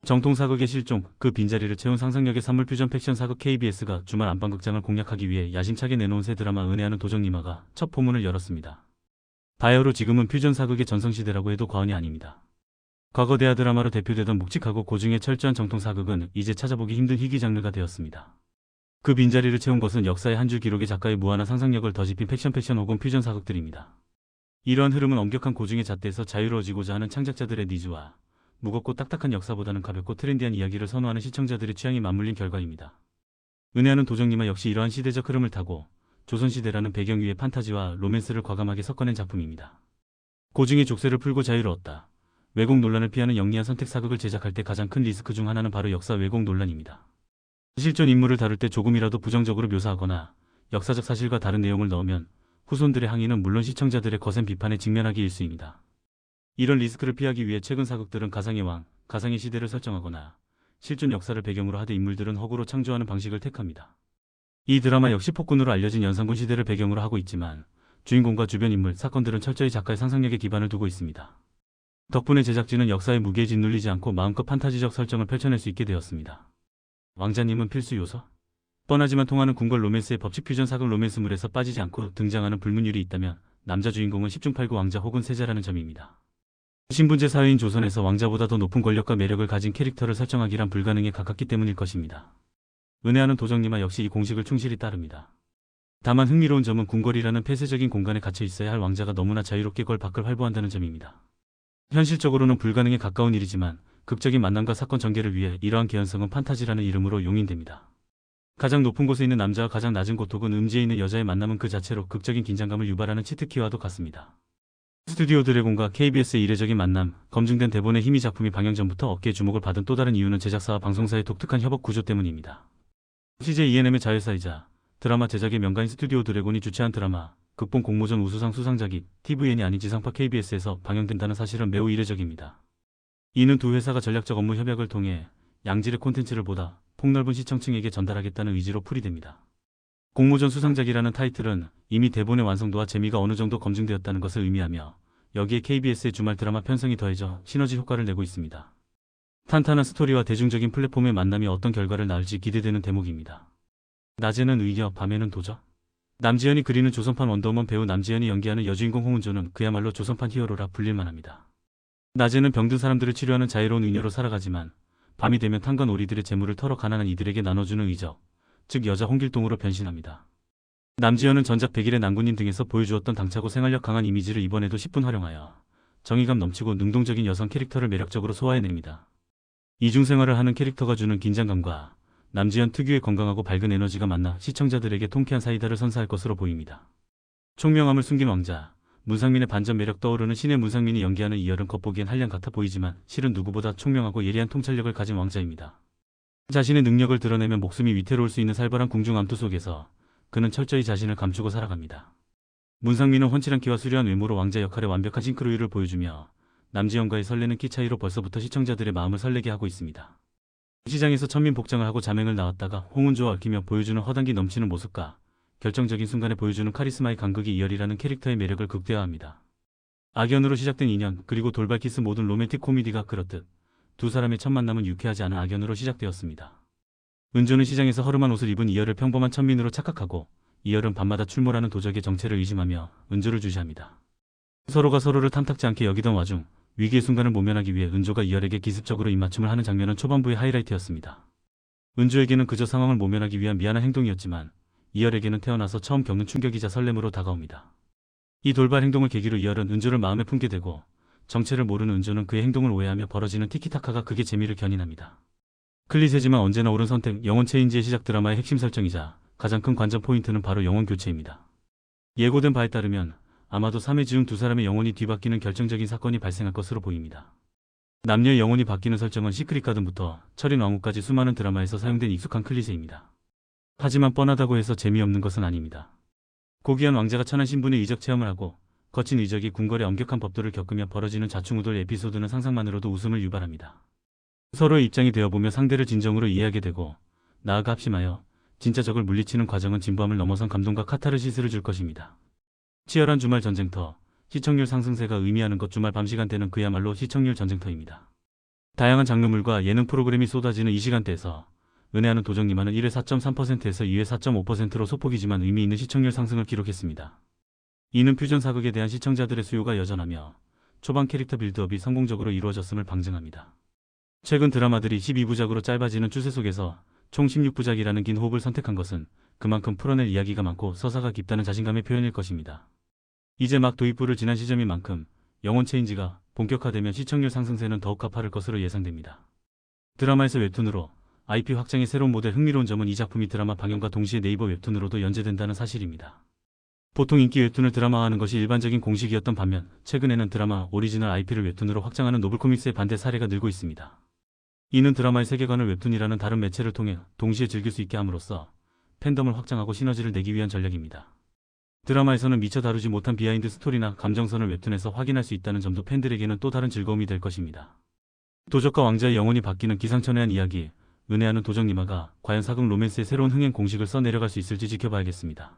정통 사극의 실종, 그 빈자리를 채운 상상력의 산물 퓨전 팩션 사극 KBS가 주말 안방극장을 공략하기 위해 야심차게 내놓은 새 드라마 은혜하는 도적님화가 첫 포문을 열었습니다. 바야흐로 지금은 퓨전 사극의 전성시대라고 해도 과언이 아닙니다. 과거 대하 드라마로 대표되던 묵직하고 고증의 철저한 정통 사극은 이제 찾아보기 힘든 희귀 장르가 되었습니다. 그 빈자리를 채운 것은 역사의 한 줄 기록에 작가의 무한한 상상력을 더집힌 팩션 혹은 퓨전 사극들입니다. 이러한 흐름은 엄격한 고증의 잣대에서 자유로워지고자 하는 창작자들의 니즈와 무겁고 딱딱한 역사보다는 가볍고 트렌디한 이야기를 선호하는 시청자들의 취향이 맞물린 결과입니다. 은혜하는 도적님화 역시 이러한 시대적 흐름을 타고 조선시대라는 배경 위에 판타지와 로맨스를 과감하게 섞어낸 작품입니다. 고증의 족쇄를 풀고 자유로웠다. 왜곡 논란을 피하는 영리한 선택 사극을 제작할 때 가장 큰 리스크 중 하나는 바로 역사 왜곡 논란입니다. 실존 인물을 다룰 때 조금이라도 부정적으로 묘사하거나 역사적 사실과 다른 내용을 넣으면 후손들의 항의는 물론 시청자들의 거센 비판에 직면하기 일쑤입니다. 이런 리스크를 피하기 위해 최근 사극들은 가상의 왕, 가상의 시대를 설정하거나 실존 역사를 배경으로 하되 인물들은 허구로 창조하는 방식을 택합니다. 이 드라마 역시 폭군으로 알려진 연산군 시대를 배경으로 하고 있지만 주인공과 주변 인물, 사건들은 철저히 작가의 상상력에 기반을 두고 있습니다. 덕분에 제작진은 역사의 무게에 짓눌리지 않고 마음껏 판타지적 설정을 펼쳐낼 수 있게 되었습니다. 왕자님은 필수 요소? 뻔하지만 통하는 궁궐 로맨스의 법칙 퓨전 사극 로맨스물에서 빠지지 않고 등장하는 불문율이 있다면 남자 주인공은 10중 8구 왕자 혹은 세자라는 점입니다. 신분제 사회인 조선에서 왕자보다 더 높은 권력과 매력을 가진 캐릭터를 설정하기란 불가능에 가깝기 때문일 것입니다. 은혜하는 도적님화 역시 이 공식을 충실히 따릅니다. 다만 흥미로운 점은 궁궐이라는 폐쇄적인 공간에 갇혀 있어야 할 왕자가 너무나 자유롭게 걸 밖을 활보한다는 점입니다. 현실적으로는 불가능에 가까운 일이지만 극적인 만남과 사건 전개를 위해 이러한 개연성은 판타지라는 이름으로 용인됩니다. 가장 높은 곳에 있는 남자와 가장 낮은 곳 혹은 음지에 있는 여자의 만남은 그 자체로 극적인 긴장감을 유발하는 치트키와도 같습니다. 스튜디오 드래곤과 KBS의 이례적인 만남, 검증된 대본의 힘이 작품이 방영 전부터 업계의 주목을 받은 또 다른 이유는 제작사와 방송사의 독특한 협업 구조 때문입니다. CJ ENM의 자회사이자 드라마 제작의 명가인 스튜디오 드래곤이 주최한 드라마, 극본 공모전 우수상 수상작이 TVN이 아닌 지상파 KBS에서 방영된다는 사실은 매우 이례적입니다. 이는 두 회사가 전략적 업무 협약을 통해 양질의 콘텐츠를 보다 폭넓은 시청층에게 전달하겠다는 의지로 풀이됩니다. 공모전 수상작이라는 타이틀은 이미 대본의 완성도와 재미가 어느 정도 검증되었다는 것을 의미하며 여기에 KBS의 주말 드라마 편성이 더해져 시너지 효과를 내고 있습니다. 탄탄한 스토리와 대중적인 플랫폼의 만남이 어떤 결과를 낳을지 기대되는 대목입니다. 낮에는 의녀, 밤에는 도적? 남지현이 그리는 조선판 원더우먼 배우 남지현이 연기하는 여주인공 홍은조는 그야말로 조선판 히어로라 불릴만합니다. 낮에는 병든 사람들을 치료하는 자애로운 의녀로 살아가지만 밤이 되면 탄건 오리들의 재물을 털어 가난한 이들에게 나눠주는 의적, 즉 여자 홍길동으로 변신합니다. 남지현은 전작 백일의 난군인 등에서 보여주었던 당차고 생활력 강한 이미지를 이번에도 10분 활용하여 정의감 넘치고 능동적인 여성 캐릭터를 매력적으로 소화해냅니다. 이중생활을 하는 캐릭터가 주는 긴장감과 남지현 특유의 건강하고 밝은 에너지가 만나 시청자들에게 통쾌한 사이다를 선사할 것으로 보입니다. 총명함을 숨긴 왕자, 문상민의 반전 매력 떠오르는 신의 문상민이 연기하는 이열은 겉보기엔 한량 같아 보이지만 실은 누구보다 총명하고 예리한 통찰력을 가진 왕자입니다. 자신의 능력을 드러내면 목숨이 위태로울 수 있는 살벌한 궁중 암투 속에서 그는 철저히 자신을 감추고 살아갑니다. 문상민은 훤칠한 키와 수려한 외모로 왕자 역할의 완벽한 싱크로율을 보여주며 남지현과의 설레는 키 차이로 벌써부터 시청자들의 마음을 설레게 하고 있습니다. 시장에서 천민 복장을 하고 자맹을 나왔다가 홍은조와 얽히며 보여주는 허당기 넘치는 모습과 결정적인 순간에 보여주는 카리스마의 간극이 이열이라는 캐릭터의 매력을 극대화합니다. 악연으로 시작된 인연 그리고 돌발 키스 모든 로맨틱 코미디가 그렇듯 두 사람의 첫 만남은 유쾌하지 않은 악연으로 시작되었습니다. 은조는 시장에서 허름한 옷을 입은 이열을 평범한 천민으로 착각하고 이열은 밤마다 출몰하는 도적의 정체를 의심하며 은조를 주시합니다. 서로가 서로를 탐탁지 않게 여기던 와중 위기의 순간을 모면하기 위해 은조가 이열에게 기습적으로 입맞춤을 하는 장면은 초반부의 하이라이트였습니다. 은조에게는 그저 상황을 모면하기 위한 미안한 행동이었지만 이열에게는 태어나서 처음 겪는 충격이자 설렘으로 다가옵니다. 이 돌발 행동을 계기로 이열은 은조를 마음에 품게 되고 정체를 모르는 은조는 그의 행동을 오해하며 벌어지는 티키타카가 극의 재미를 견인합니다. 클리셰지만 언제나 옳은 선택, 영혼 체인지의 시작 드라마의 핵심 설정이자 가장 큰 관전 포인트는 바로 영혼 교체입니다. 예고된 바에 따르면 아마도 3회 중 두 사람의 영혼이 뒤바뀌는 결정적인 사건이 발생할 것으로 보입니다. 남녀의 영혼이 바뀌는 설정은 시크릿 가든부터 철인 왕후까지 수많은 드라마에서 사용된 익숙한 클리셰입니다. 하지만 뻔하다고 해서 재미없는 것은 아닙니다. 고귀한 왕자가 천한 신분의 의적 체험을 하고 거친 의적이 궁궐의 엄격한 법도를 겪으며 벌어지는 좌충우돌 에피소드는 상상만으로도 웃음을 유발합니다. 서로의 입장이 되어보며 상대를 진정으로 이해하게 되고 나아가 합심하여 진짜 적을 물리치는 과정은 진부함을 넘어선 감동과 카타르시스를 줄 것입니다. 치열한 주말 전쟁터, 시청률 상승세가 의미하는 것 주말 밤 시간대는 그야말로 시청률 전쟁터입니다. 다양한 장르물과 예능 프로그램이 쏟아지는 이 시간대에서 은혜하는 도적님화는 1회 4.3%에서 2회 4.5%로 소폭이지만 의미 있는 시청률 상승을 기록했습니다. 이는 퓨전 사극에 대한 시청자들의 수요가 여전하며 초반 캐릭터 빌드업이 성공적으로 이루어졌음을 방증합니다. 최근 드라마들이 12부작으로 짧아지는 추세 속에서 총 16부작이라는 긴 호흡을 선택한 것은 그만큼 풀어낼 이야기가 많고 서사가 깊다는 자신감의 표현일 것입니다. 이제 막 도입부를 지난 시점인 만큼 영혼 체인지가 본격화되면 시청률 상승세는 더욱 가파를 것으로 예상됩니다. 드라마에서 웹툰으로 IP 확장의 새로운 모델. 흥미로운 점은 이 작품이 드라마 방영과 동시에 네이버 웹툰으로도 연재된다는 사실입니다. 보통 인기 웹툰을 드라마화하는 것이 일반적인 공식이었던 반면 최근에는 드라마 오리지널 IP를 웹툰으로 확장하는 노블코믹스의 반대 사례가 늘고 있습니다. 이는 드라마의 세계관을 웹툰이라는 다른 매체를 통해 동시에 즐길 수 있게 함으로써 팬덤을 확장하고 시너지를 내기 위한 전략입니다. 드라마에서는 미처 다루지 못한 비하인드 스토리나 감정선을 웹툰에서 확인할 수 있다는 점도 팬들에게는 또 다른 즐거움이 될 것입니다. 도적과 왕자의 영혼이 바뀌는 기상천외한 이야기, 은혜하는 도적님화가 과연 사극 로맨스의 새로운 흥행 공식을 써내려갈 수 있을지 지켜봐야겠습니다.